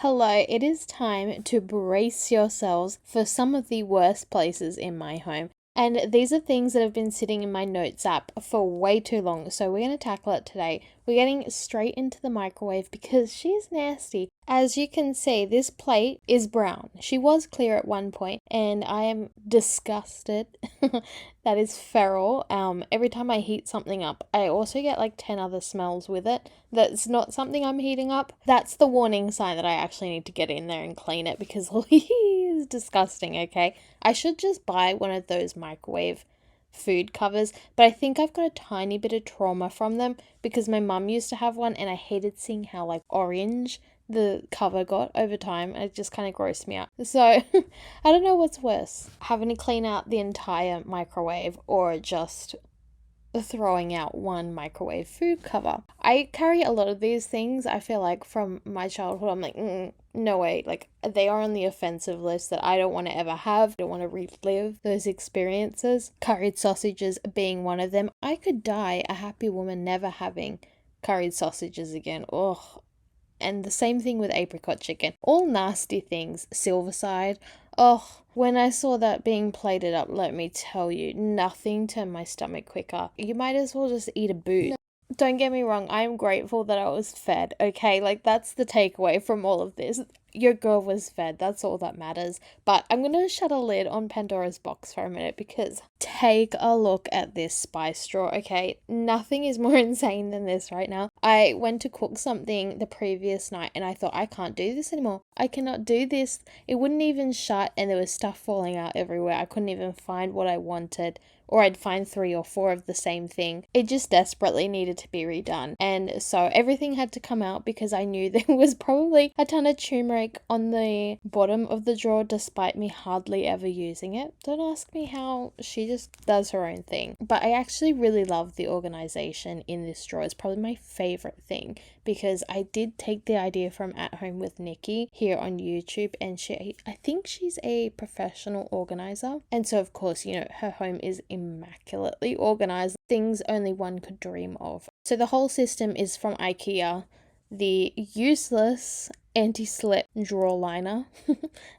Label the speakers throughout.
Speaker 1: Hello, it is time to brace yourselves for some of the worst places in my home. And these are things that have been sitting in my notes app for way too long, so we're going to tackle it today. We're getting straight into the microwave because she's nasty. As you can see, this plate is brown. She was clear at one point, and I am disgusted. That is feral. Every time I heat something up, I also get like 10 other smells with it. That's not something I'm heating up. That's the warning sign that I actually need to get in there and clean it because is disgusting, okay? I should just buy one of those microwave food covers, but I think I've got a tiny bit of trauma from them because my mum used to have one and I hated seeing how like orange the cover got over time. It just kind of grossed me out. So I don't know what's worse, having to clean out the entire microwave or just throwing out one microwave food cover. I carry a lot of these things, I feel like, from my childhood. I'm like, no way, like they are on the offensive list that I don't want to ever have. I don't want to relive those experiences. Curried sausages being one of them. I could die a happy woman never having curried sausages again. Ugh. And the same thing with apricot chicken. All nasty things. Silverside. Oh, when I saw that being plated up, let me tell you, nothing turned my stomach quicker. You might as well just eat a boot. No. Don't get me wrong, I am grateful that I was fed, okay? Like, that's the takeaway from all of this. Your girl was fed, that's all that matters. But I'm gonna shut a lid on Pandora's box for a minute because take a look at this spice drawer, okay? Nothing is more insane than this right now. I went to cook something the previous night and I thought, I can't do this anymore. I cannot do this. It wouldn't even shut and there was stuff falling out everywhere. I couldn't even find what I wanted. Or I'd find 3 or 4 of the same thing. It just desperately needed to be redone. And so everything had to come out because I knew there was probably a ton of turmeric on the bottom of the drawer despite me hardly ever using it. Don't ask me how, she just does her own thing. But I actually really love the organization in this drawer. It's probably my favorite thing because I did take the idea from At Home with Nikki here on YouTube, and I think she's a professional organizer. And so of course, you know, her home is immaculately organized, things only one could dream of. So the whole system is from IKEA. The useless anti-slip drawer liner,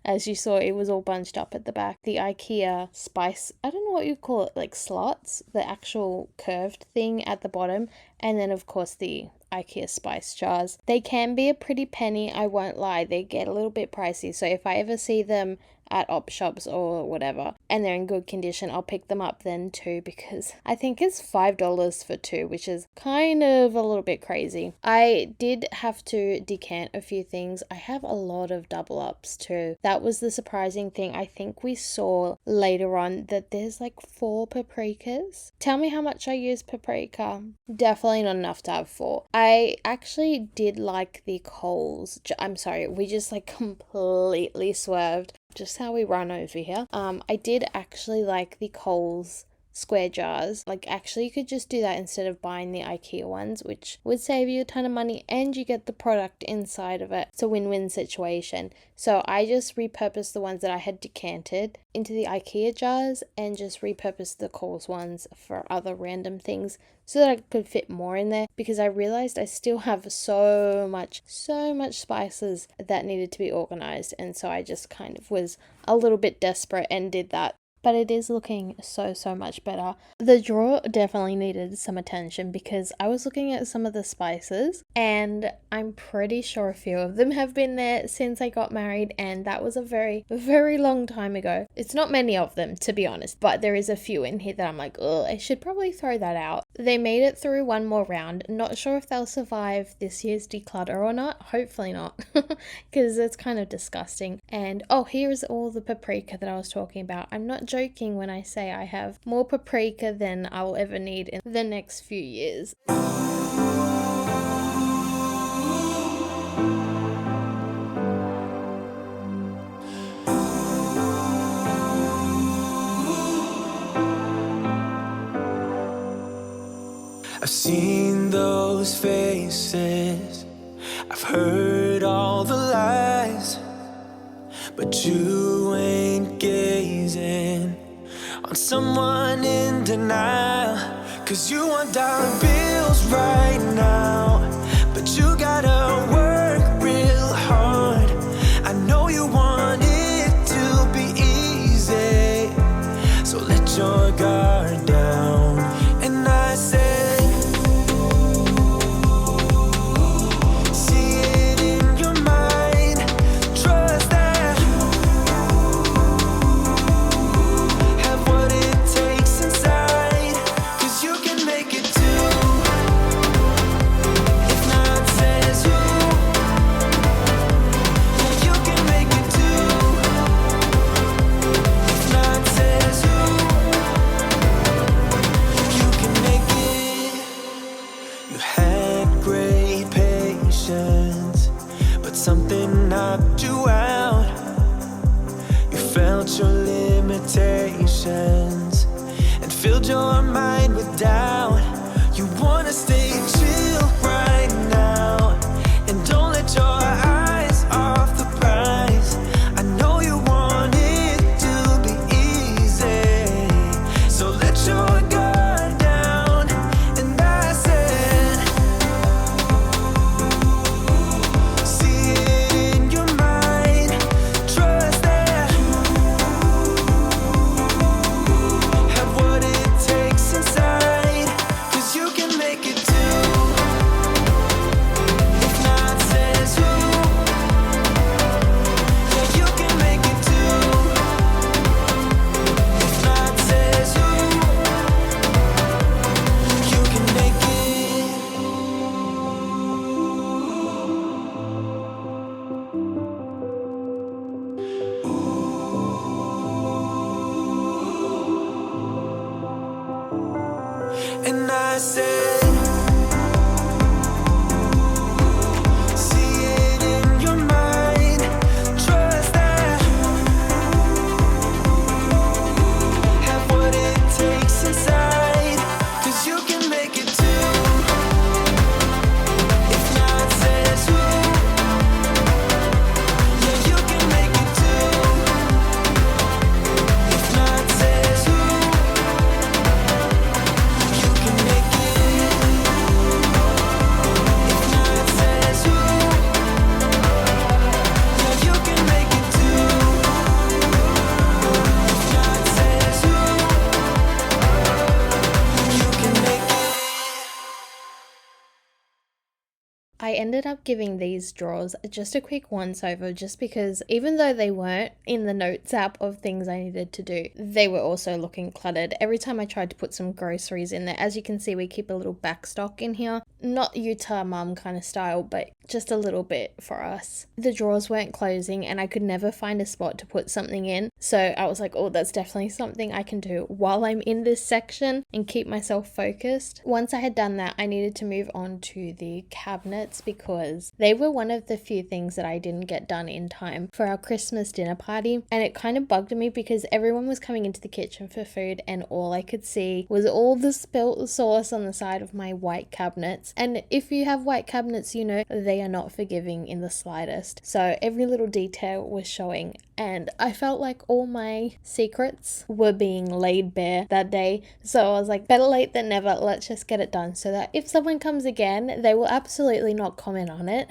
Speaker 1: as you saw, it was all bunched up at the back. The IKEA spice, I don't know what you call it, like slots, the actual curved thing at the bottom, and then of course the IKEA spice jars. They can be a pretty penny, I won't lie. They get a little bit pricey, so if I ever see them at op shops or whatever and they're in good condition, I'll pick them up then too, because I think it's $5 for 2, which is kind of a little bit crazy. I did have to decant a few things. I have a lot of double ups too. That was the surprising thing. I think we saw later on that there's like 4 paprikas. Tell me how much I use paprika. Definitely not enough to have 4. I actually did like the Coles. I'm sorry, we just like completely swerved. Just how we run over here. I did actually like the Coles square jars. Like, actually you could just do that instead of buying the IKEA ones, which would save you a ton of money and you get the product inside of it. It's a win-win situation. So I just repurposed the ones that I had decanted into the IKEA jars and just repurposed the Coles ones for other random things so that I could fit more in there, because I realized I still have so much spices that needed to be organized, and so I just kind of was a little bit desperate and did that. But it is looking so much better. The drawer definitely needed some attention because I was looking at some of the spices and I'm pretty sure a few of them have been there since I got married, and that was a very long time ago. It's not many of them, to be honest, but there is a few in here that I'm like, oh, I should probably throw that out. They made it through one more round. Not sure if they'll survive this year's declutter or not. Hopefully not, because it's kind of disgusting. And oh, here's all the paprika that I was talking about. I'm not joking when I say I have more paprika than I will ever need in the next few years.
Speaker 2: I've seen those faces, I've heard all the lies, but you ain't gazing on someone in denial. 'Cause you want dollar bills right now, but you gotta work real hard knocked you out. You felt your limitations and filled your mind with doubt. You wanna stay chill right now and don't let your eyes off the prize. I know you want it to be easy, so let your guard down. And I said, see it in your mind, trust that have what it takes inside, 'cause you can make it too. If not says who, yeah, you can make it too. If not says who, you can make it. And I said, see it in your mind, trust that have what it takes inside, 'cause you can make it too. If not says who, yeah, you can make it too. If not says who, you can make it. If not says who, yeah, you can make it too. If not says who, you can make it.
Speaker 1: I ended up giving these drawers just a quick once over just because even though they weren't in the notes app of things I needed to do, they were also looking cluttered. Every time I tried to put some groceries in there, as you can see, we keep a little backstock in here. Not Utah mum kind of style, but just a little bit for us. The drawers weren't closing and I could never find a spot to put something in. So I was like, oh, that's definitely something I can do while I'm in this section and keep myself focused. Once I had done that, I needed to move on to the cabinets because they were one of the few things that I didn't get done in time for our Christmas dinner party. And it kind of bugged me because everyone was coming into the kitchen for food and all I could see was all the spilt sauce on the side of my white cabinets. And if you have white cabinets, you know they are not forgiving in the slightest. So every little detail was showing and I felt like all my secrets were being laid bare that day. So I was like, better late than never, let's just get it done so that if someone comes again, they will absolutely not comment on it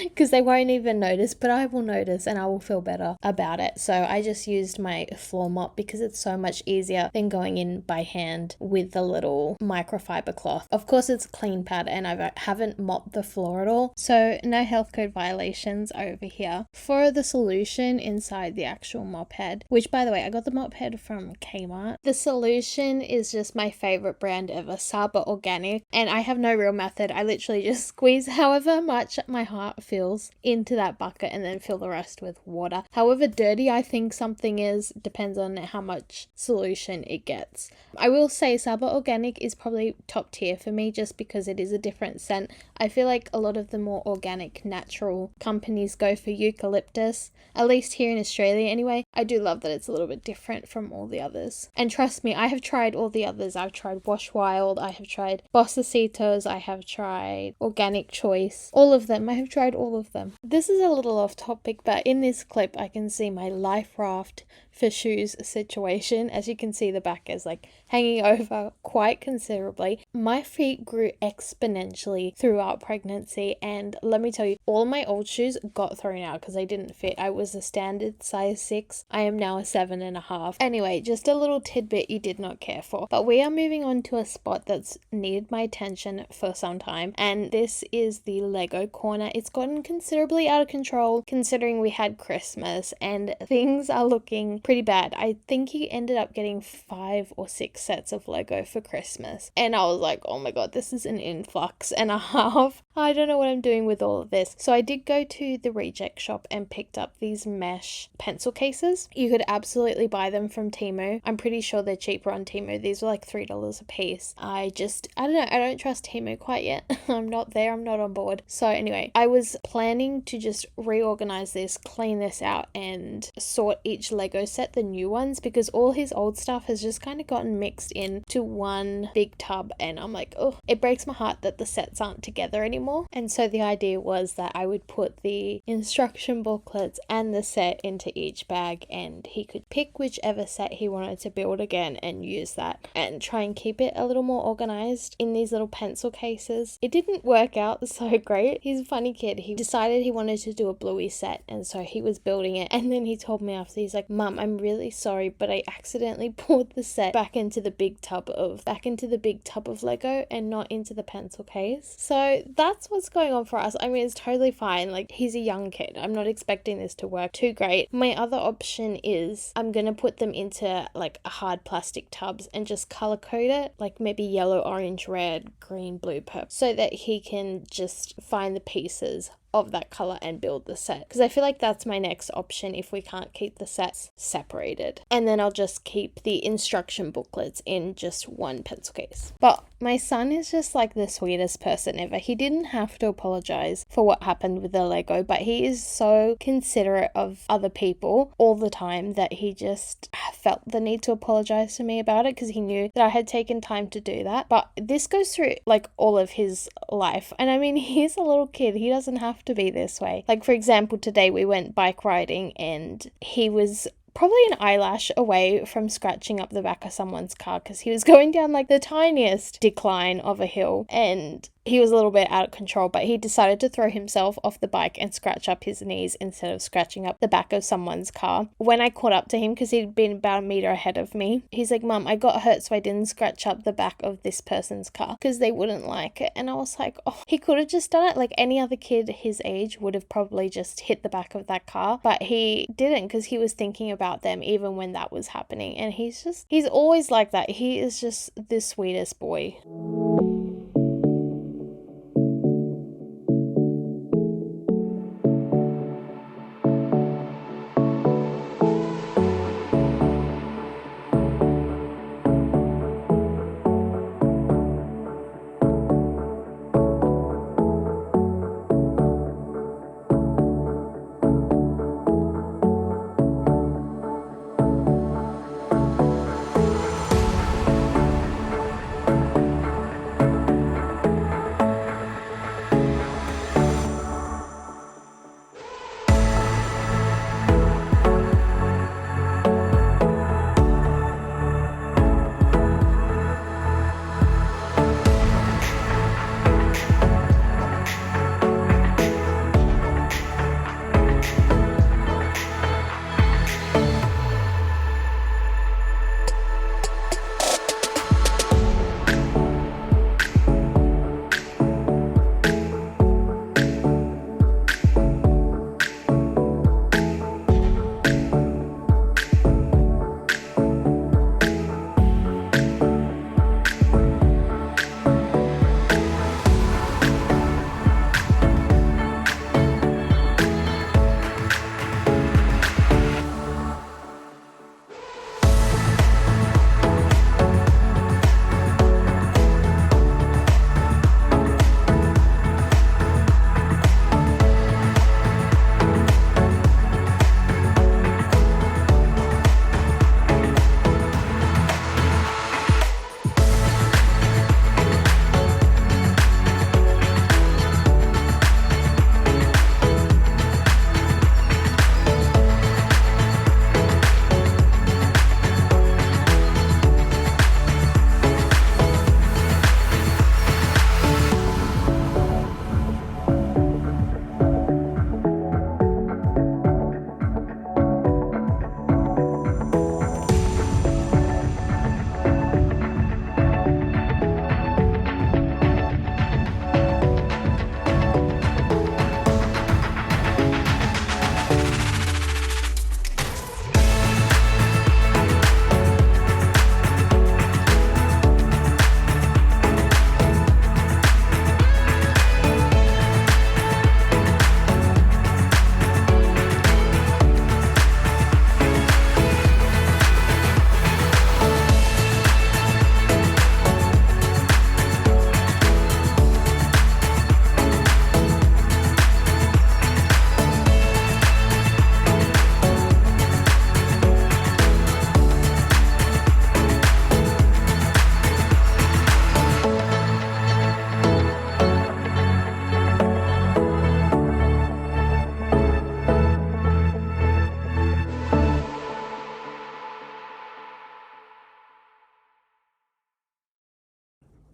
Speaker 1: because they won't even notice, but I will notice and I will feel better about it. So I just used my floor mop because it's so much easier than going in by hand with the little microfiber cloth. Of course it's a clean pad and I haven't mopped the floor at all, so no health code violations over here. For the solution inside the actual mop head, which by the way I got the mop head from Kmart, the solution is just my favorite brand ever, Saba Organic, and I have no real method. I literally just squeeze however much my heart feels into that bucket and then fill the rest with water. However dirty I think something is depends on how much solution it gets. I will say Saba Organic is probably top tier for me just because it is a different scent. I feel like a lot of the more organic natural companies go for eucalyptus, at least here in Australia anyway. I do love that it's a little bit different from all the others. And trust me, I have tried all the others. I've tried Wash Wild, I have tried Bossicitos, I have tried Organic Choice, all of them. I have tried all of them. This is a little off topic, but in this clip I can see my life raft for shoes situation. As you can see, the back is like hanging over quite considerably. My feet grew exponentially throughout pregnancy, and let me tell you, all my old shoes got thrown out because they didn't fit. I was a standard size 6. I am now a 7.5. Anyway, just a little tidbit you did not care for. But we are moving on to a spot that's needed my attention for some time, and this is the Lego corner. It's gotten considerably out of control considering we had Christmas and things are looking pretty bad. I think he ended up getting 5 or 6 sets of Lego for Christmas. And I was like, oh my god, this is an influx and a half. I don't know what I'm doing with all of this. So I did go to the reject shop and picked up these mesh pencil cases. You could absolutely buy them from Temu. I'm pretty sure they're cheaper on Temu. These were like $3 a piece. I don't know, I don't trust Temu quite yet. I'm not there, I'm not on board. So anyway, I was planning to just reorganize this, clean this out, and sort each Lego set, the new ones, because all his old stuff has just kind of gotten mixed into one big tub, and I'm like, oh, it breaks my heart that the sets aren't together anymore. And so the idea was that I would put the instruction booklets and the set into each bag, and he could pick whichever set he wanted to build again and use that, and try and keep it a little more organized in these little pencil cases. It didn't work out so great. He's a funny kid. He decided he wanted to do a bluey set, and so he was building it, and then he told me after, he's like, Mum, I'm really sorry, but I accidentally poured the set back into the big tub of Lego and not into the pencil case. So that's what's going on for us. I mean, it's totally fine. Like, he's a young kid. I'm not expecting this to work too great. My other option is I'm gonna put them into like hard plastic tubs and just color code it, like maybe yellow, orange, red, green, blue, purple, so that he can just find the pieces of that color and build the set, because I feel like that's my next option if we can't keep the sets separated. And then I'll just keep the instruction booklets in just one pencil case. But my son is just like the sweetest person ever. He didn't have to apologize for what happened with the Lego, but he is so considerate of other people all the time that he just felt the need to apologize to me about it, because he knew that I had taken time to do that. But this goes through like all of his life, and I mean, he's a little kid. He doesn't have to be this way. Like, for example, today we went bike riding and he was probably an eyelash away from scratching up the back of someone's car, because he was going down like the tiniest decline of a hill, and he was a little bit out of control, but he decided to throw himself off the bike and scratch up his knees instead of scratching up the back of someone's car. When I caught up to him, because he'd been about a meter ahead of me, he's like, Mum, I got hurt so I didn't scratch up the back of this person's car because they wouldn't like it. And I was like, oh, he could have just done it. Like, any other kid his age would have probably just hit the back of that car, but he didn't, because he was thinking about them even when that was happening. And he's always like that. He is just the sweetest boy.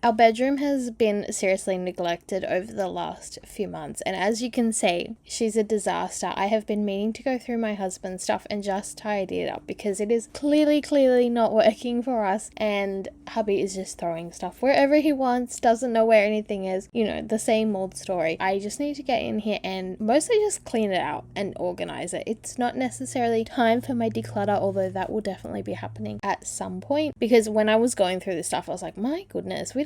Speaker 1: Our bedroom has been seriously neglected over the last few months, and as you can see, she's a disaster. I have been meaning to go through my husband's stuff and just tidy it up because it is clearly not working for us, and hubby is just throwing stuff wherever he wants, doesn't know where anything is, you know, the same old story. I just need to get in here and mostly just clean it out and organize it. It's not necessarily time for my declutter, although that will definitely be happening at some point, because when I was going through this stuff I was like, my goodness, we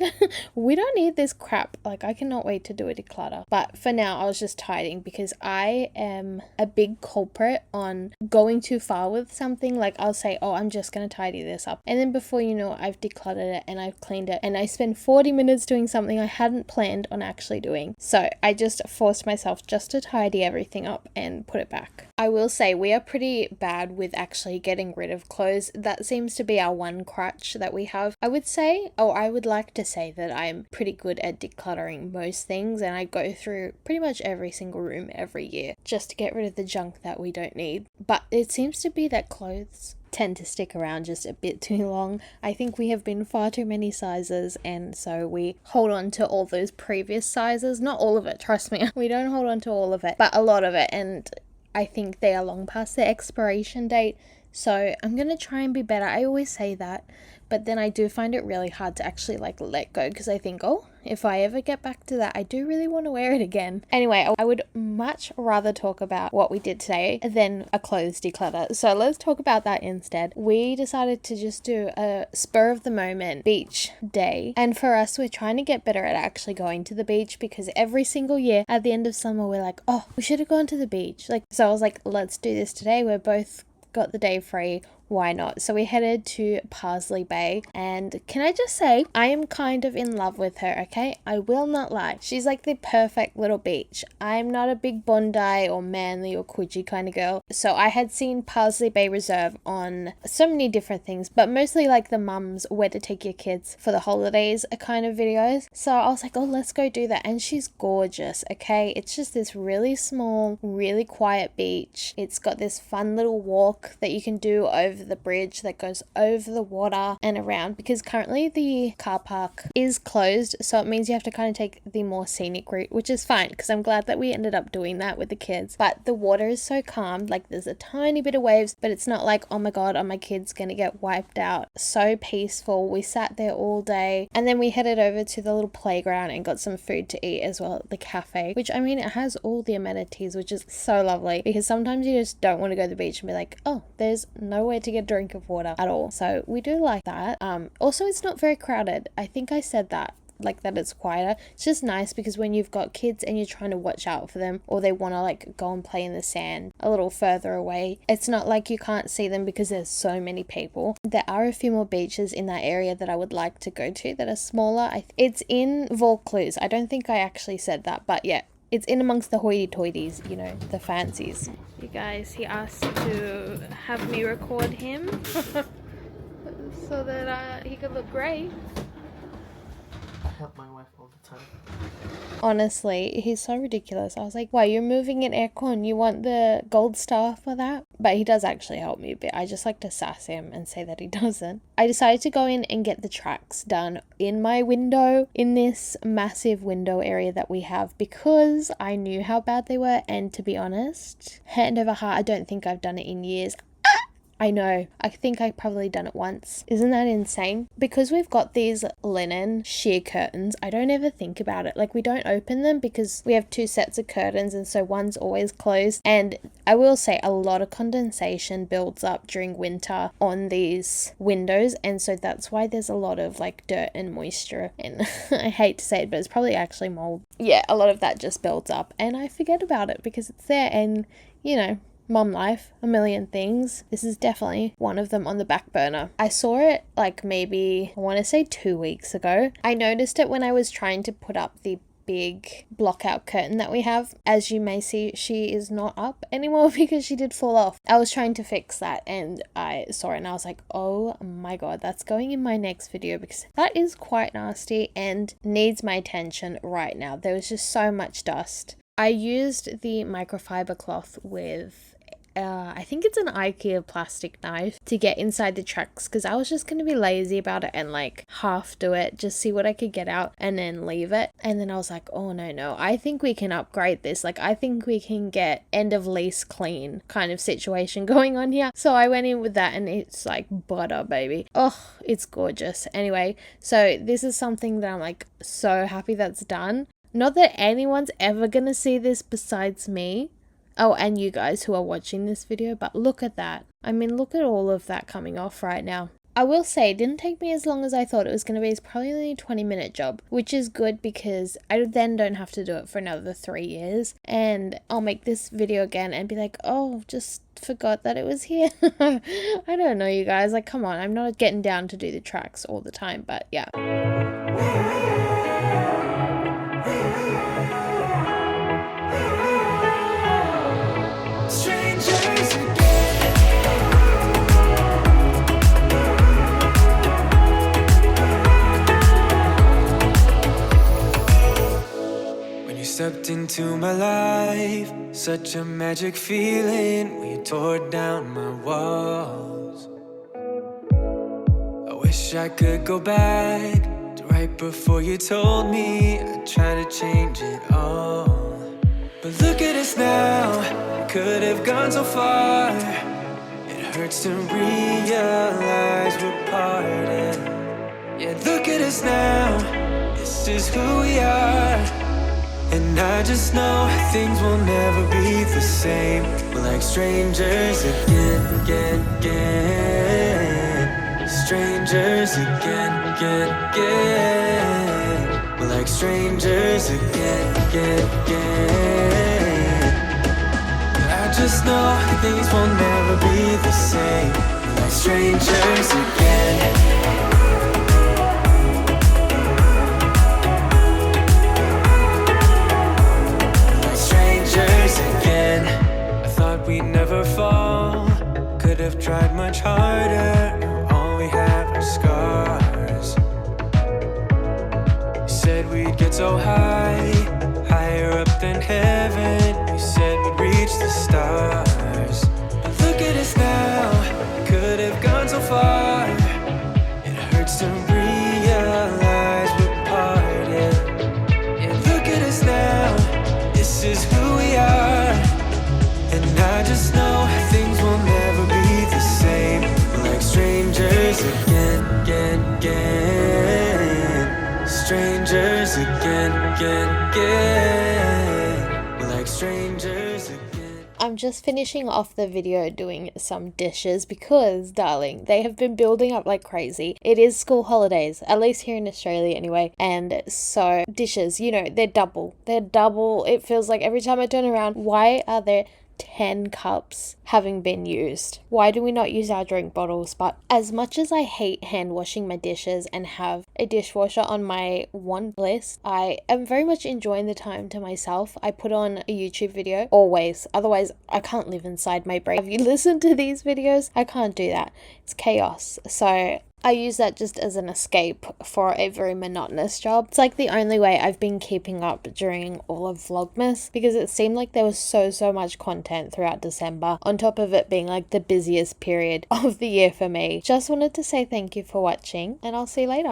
Speaker 1: don't need this crap. Like, I cannot wait to do a declutter. But for now I was just tidying because I am a big culprit on going too far with something. Like, I'll say, oh, I'm just gonna tidy this up, and then before you know, I've decluttered it and I've cleaned it, and I spend 40 minutes doing something I hadn't planned on actually doing. So I just forced myself just to tidy everything up and put it back. I will say we are pretty bad with actually getting rid of clothes. That seems to be our one crutch that we have. I would like to say that I'm pretty good at decluttering most things, and I go through pretty much every single room every year just to get rid of the junk that we don't need. But it seems to be that clothes tend to stick around just a bit too long. I think we have been far too many sizes, and so we hold on to all those previous sizes. Not all of it, trust me. We don't hold on to all of it, but a lot of it, and I think they are long past their expiration date. So I'm gonna try and be better. I always say that, but then I do find it really hard to actually like let go, because I think, oh, if I ever get back to that, I do really want to wear it again. Anyway, I would much rather talk about what we did today than a clothes declutter. So let's talk about that instead. We decided to just do a spur of the moment beach day. And for us, we're trying to get better at actually going to the beach, because every single year at the end of summer, we're like, oh, we should have gone to the beach. Like, so I was like, let's do this today. We're both got the day free, why not? So we headed to Parsley Bay, and can I just say, I am kind of in love with her, okay? I will not lie. She's like the perfect little beach. I'm not a big Bondi or Manly or Coogee kind of girl, so I had seen Parsley Bay Reserve on so many different things, but mostly like the mums where to take your kids for the holidays kind of videos. So I was like, oh, let's go do that. And she's gorgeous, okay? It's just this really small, really quiet beach. It's got this fun little walk that you can do over the bridge that goes over the water and around, because currently the car park is closed, so it means you have to kind of take the more scenic route, which is fine because I'm glad that we ended up doing that with the kids. But the water is so calm, like there's a tiny bit of waves, but it's not like, oh my god, are my kids gonna get wiped out. So peaceful. We sat there all day, and then we headed over to the little playground and got some food to eat as well at the cafe, which, I mean, it has all the amenities, which is so lovely, because sometimes you just don't want to go to the beach and be like, oh, there's nowhere to get a drink of water at all. So we do like that. Also, it's not very crowded. I think I said that, like that it's quieter. It's just nice because when you've got kids and you're trying to watch out for them, or they want to like go and play in the sand a little further away, it's not like you can't see them because there's so many people. There are a few more beaches in that area that I would like to go to that are smaller. It's in Vaucluse. I don't think I actually said that, but yeah, it's in amongst the hoity-toities, you know, the fancies. You guys, he asked to have me record him so that he could look great.
Speaker 3: Help my wife all the time.
Speaker 1: Honestly, he's so ridiculous. I was like, why, you're moving an aircon, you want the gold star for that? But he does actually help me a bit. I just like to sass him and say that he doesn't. I decided to go in and get the tracks done in my window, in this massive window area that we have, because I knew how bad they were, and to be honest, hand over heart, I don't think I've done it in years. I know, I think I've probably done it once. Isn't that insane? Because we've got these linen sheer curtains, I don't ever think about it. Like, we don't open them because we have two sets of curtains, and so one's always closed. And I will say a lot of condensation builds up during winter on these windows, and so that's why there's a lot of like dirt and moisture, and I hate to say it, but it's probably actually mold. Yeah, a lot of that just builds up and I forget about it because it's there, and you know, mom life, a million things. This is definitely one of them on the back burner. I saw it like maybe, I want to say 2 weeks ago. I noticed it when I was trying to put up the big block out curtain that we have. As you may see, she is not up anymore because she did fall off. I was trying to fix that and I saw it and I was like, oh my god, that's going in my next video because that is quite nasty and needs my attention right now. There was just so much dust. I used the microfiber cloth with I think it's an IKEA plastic knife to get inside the tracks, because I was just going to be lazy about it and like half do it, just see what I could get out and then leave it. And then I was like, oh no, I think we can upgrade this. Like, I think we can get end of lease clean kind of situation going on here. So I went in with that, and it's like butter, baby. Oh, it's gorgeous. Anyway, so this is something that I'm like so happy that's done. Not that anyone's ever gonna see this besides me. Oh, and you guys who are watching this video, but look at that. I mean, look at all of that coming off right now. I will say it didn't take me as long as I thought it was going to be. It's probably only a 20-minute job, which is good because I then don't have to do it for another 3 years. And I'll make this video again and be like, oh, just forgot that it was here. I don't know, you guys. Like, come on. I'm not getting down to do the tracks all the time, but yeah.
Speaker 2: Stepped into my life, such a magic feeling when you tore down my walls. I wish I could go back to right before you told me I'd try to change it all. But look at us now, we could have gone so far. It hurts to realize we're parted. Yeah, look at us now, this is who we are. And I just know things will never be the same. We're like strangers again. Strangers again. We're like strangers again. I just know things will never be the same. We're like strangers again. We'd never fall, could have tried much harder. Now all we have are scars. You said we'd get so high, higher up than heaven. You said we'd reach the stars. But look at us now, could have gone so far. It hurts to realize we're parted. Yeah, look at us now, this is who we are. And I just know things will never be the same. We're like strangers again. Strangers again. We're like strangers again.
Speaker 1: I'm just finishing off the video doing some dishes because, darling, they have been building up like crazy. It is school holidays, at least here in Australia anyway. And so dishes, you know, they're double. It feels like every time I turn around, why are there 10 cups having been used? Why do we not use our drink bottles? But as much as I hate hand washing my dishes and have a dishwasher on my want list, I am very much enjoying the time to myself. I put on a YouTube video always, otherwise I can't live inside my brain. Have you listened to these videos? I can't do that. It's chaos. So I use that just as an escape for a very monotonous job. It's like the only way I've been keeping up during all of Vlogmas, because it seemed like there was so much content throughout December, on top of it being like the busiest period of the year for me. Just wanted to say thank you for watching, and I'll see you later.